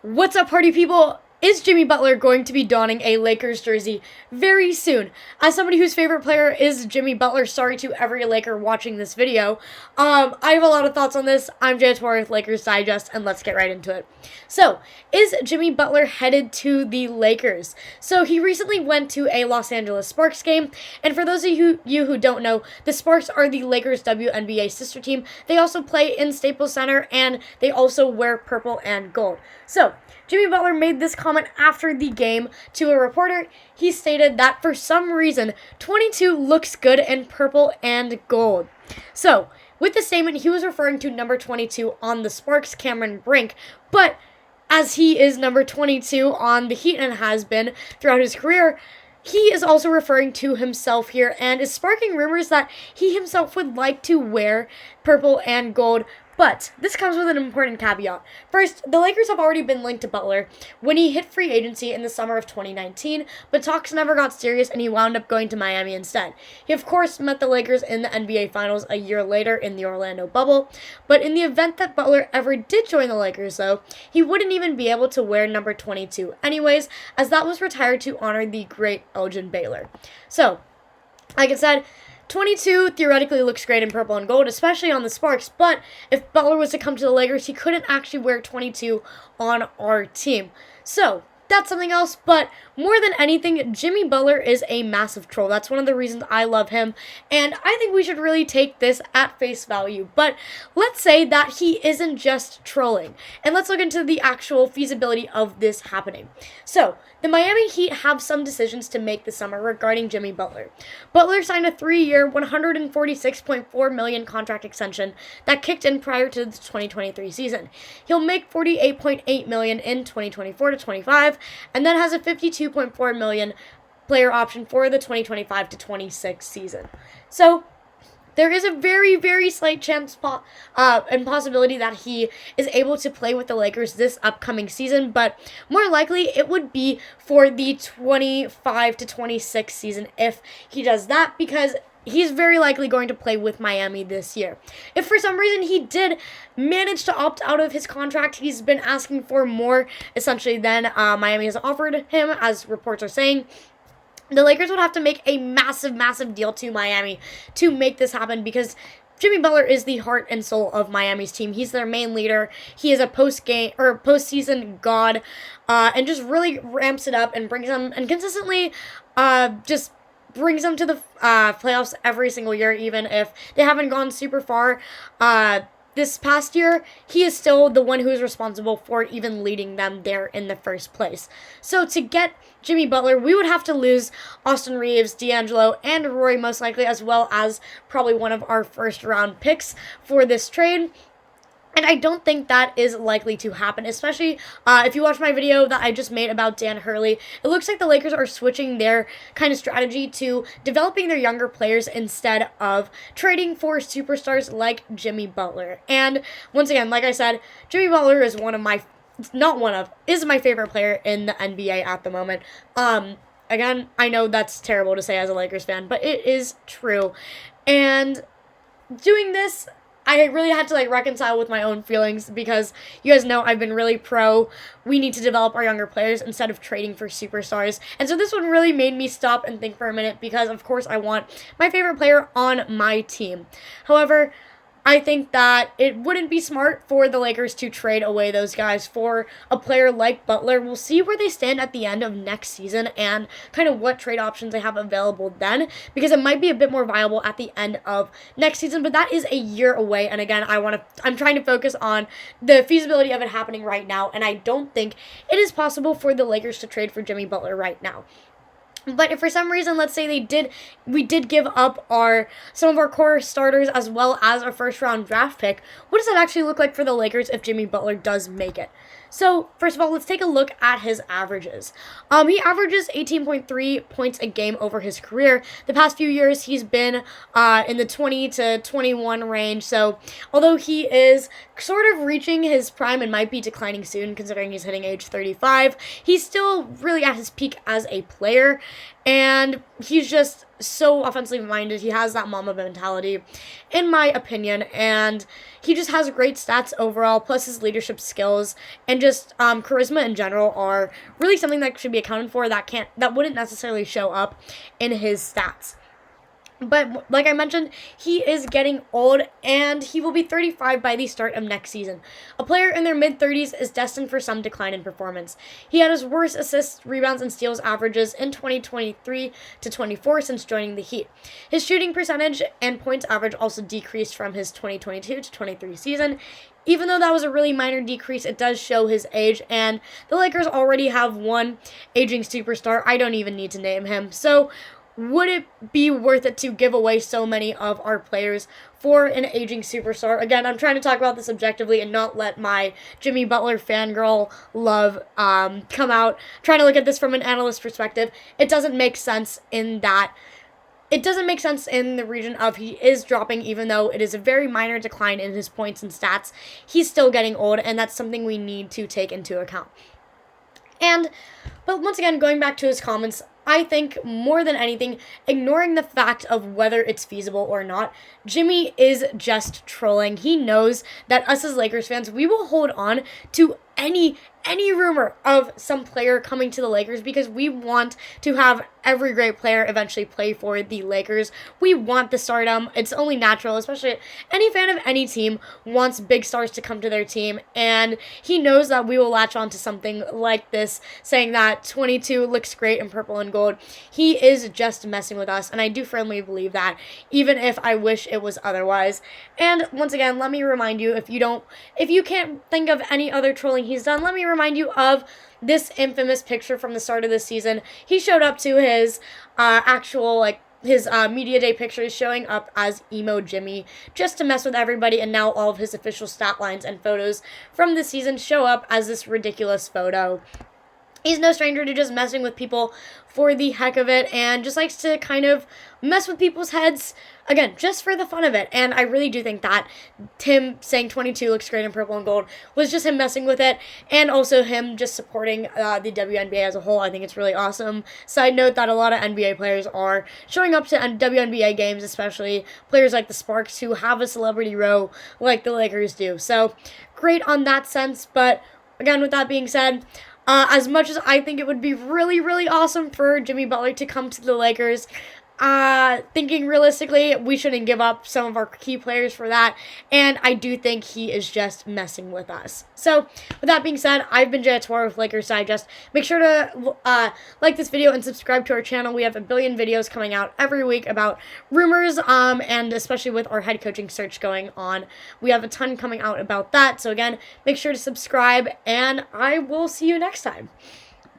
What's up, party people? Is Jimmy Butler going to be donning a Lakers jersey very soon? As somebody whose favorite player is Jimmy Butler, sorry to every Laker watching this video, I have a lot of thoughts on this. I'm Jaya Tewari with Lakers Digest, and let's get right into it. So, is Jimmy Butler headed to the Lakers? So, he recently went to a Los Angeles Sparks game, and for those of you who don't know, the Sparks are the Lakers WNBA sister team. They also play in Staples Center, and they also wear purple and gold. So, Jimmy Butler made this comment after the game to a reporter. He stated that for some reason, 22 looks good in purple and gold. So, with the statement, he was referring to number 22 on the Sparks, Cameron Brink, but as he is number 22 on the Heat and has been throughout his career, he is also referring to himself here and is sparking rumors that he himself would like to wear purple and gold. But this comes with an important caveat. First, the Lakers have already been linked to Butler when he hit free agency in the summer of 2019, but talks never got serious and he wound up going to Miami instead. He, of course, met the Lakers in the NBA Finals a year later in the Orlando bubble, but in the event that Butler ever did join the Lakers, though, he wouldn't even be able to wear number 22 anyways, as that was retired to honor the great Elgin Baylor. So, like I said, 22 theoretically looks great in purple and gold, especially on the Sparks, but if Butler was to come to the Lakers, he couldn't actually wear 22 on our team. So, that's something else, but more than anything, Jimmy Butler is a massive troll. That's one of the reasons I love him, and I think we should really take this at face value. But let's say that he isn't just trolling, and let's look into the actual feasibility of this happening. So, the Miami Heat have some decisions to make this summer regarding Jimmy Butler. Butler signed a 3-year, $146.4 million contract extension that kicked in prior to the 2023 season. He'll make $48.8 million in 2024 to 25, and then has a $52.4 million player option for the 2025 to 26 season. So, there is a very, very slight chance and possibility that he is able to play with the Lakers this upcoming season, but more likely it would be for the 25 to 26 season if he does that, because he's very likely going to play with Miami this year. If for some reason he did manage to opt out of his contract, he's been asking for more essentially than Miami has offered him, as reports are saying. The Lakers would have to make a massive, massive deal to Miami to make this happen, because Jimmy Butler is the heart and soul of Miami's team. He's their main leader. He is a postseason god, and just really ramps it up and brings them and consistently just brings them to the playoffs every single year, even if they haven't gone super far. This past year, he is still the one who is responsible for even leading them there in the first place. So to get Jimmy Butler, we would have to lose Austin Reaves, D'Angelo, and Roy most likely, as well as probably one of our first-round picks for this trade. And I don't think that is likely to happen, especially if you watch my video that I just made about Dan Hurley. It looks like the Lakers are switching their kind of strategy to developing their younger players instead of trading for superstars like Jimmy Butler. And once again, like I said, Jimmy Butler is is my favorite player in the NBA at the moment. Again, I know that's terrible to say as a Lakers fan, but it is true. And doing this, I really had to reconcile with my own feelings, because you guys know I've been really we need to develop our younger players instead of trading for superstars. And so this one really made me stop and think for a minute, because of course I want my favorite player on my team. However, I think that it wouldn't be smart for the Lakers to trade away those guys for a player like Butler. We'll see where they stand at the end of next season and kind of what trade options they have available then, because it might be a bit more viable at the end of next season, but that is a year away. And again, I'm trying to focus on the feasibility of it happening right now, and I don't think it is possible for the Lakers to trade for Jimmy Butler right now. But if for some reason, let's say we did give up some of our core starters as well as our first-round draft pick, what does that actually look like for the Lakers if Jimmy Butler does make it? So, first of all, let's take a look at his averages. He averages 18.3 points a game over his career. The past few years, he's been in the 20 to 21 range. So, although he is sort of reaching his prime and might be declining soon, considering he's hitting age 35, he's still really at his peak as a player. And he's just so offensively minded. He has that mama mentality, in my opinion, and he just has great stats overall, plus his leadership skills and just charisma in general are really something that should be accounted for that wouldn't necessarily show up in his stats. But like I mentioned, he is getting old, and he will be 35 by the start of next season. A player in their mid-30s is destined for some decline in performance. He had his worst assists, rebounds, and steals averages in 2023 to 24 since joining the Heat. His shooting percentage and points average also decreased from his 2022 to 23 season. Even though that was a really minor decrease, it does show his age, and the Lakers already have one aging superstar. I don't even need to name him. So would it be worth it to give away so many of our players for an aging superstar? Again, I'm trying to talk about this objectively and not let my Jimmy Butler fangirl love come out. I'm trying to look at this from an analyst perspective. It doesn't make sense in that. It doesn't make sense in the region of he is dropping, even though it is a very minor decline in his points and stats. He's still getting old, and that's something we need to take into account. But once again, going back to his comments, I think more than anything, ignoring the fact of whether it's feasible or not, Jimmy is just trolling. He knows that us as Lakers fans, we will hold on to any rumor of some player coming to the Lakers because we want to have every great player eventually play for the Lakers. We want the stardom. It's only natural, especially any fan of any team wants big stars to come to their team, and he knows that we will latch on to something like this, saying that 22 looks great in purple and gold. He is just messing with us, and I do firmly believe that, even if I wish it was otherwise. And once again, let me remind you, if you can't think of any other trolling he's done, let me remind you of this infamous picture from the start of the season. He showed up to his his media day pictures showing up as Emo Jimmy just to mess with everybody, and now all of his official stat lines and photos from the season show up as this ridiculous photo. He's no stranger to just messing with people for the heck of it, and just likes to kind of mess with people's heads, again, just for the fun of it. And I really do think that him saying 22 looks great in purple and gold was just him messing with it, and also him just supporting the WNBA as a whole. I think it's really awesome. Side note that a lot of NBA players are showing up to WNBA games, especially players like the Sparks who have a celebrity row like the Lakers do. So great on that sense. But again, with that being said, as much as I think it would be really, really awesome for Jimmy Butler to come to the Lakers, thinking realistically, we shouldn't give up some of our key players for that, and I do think he is just messing with us. So, with that being said, I've been Jaya Tewari with Lakers Digest. Make sure to like this video and subscribe to our channel. We have a billion videos coming out every week about rumors, and especially with our head coaching search going on. We have a ton coming out about that, so again, make sure to subscribe, and I will see you next time.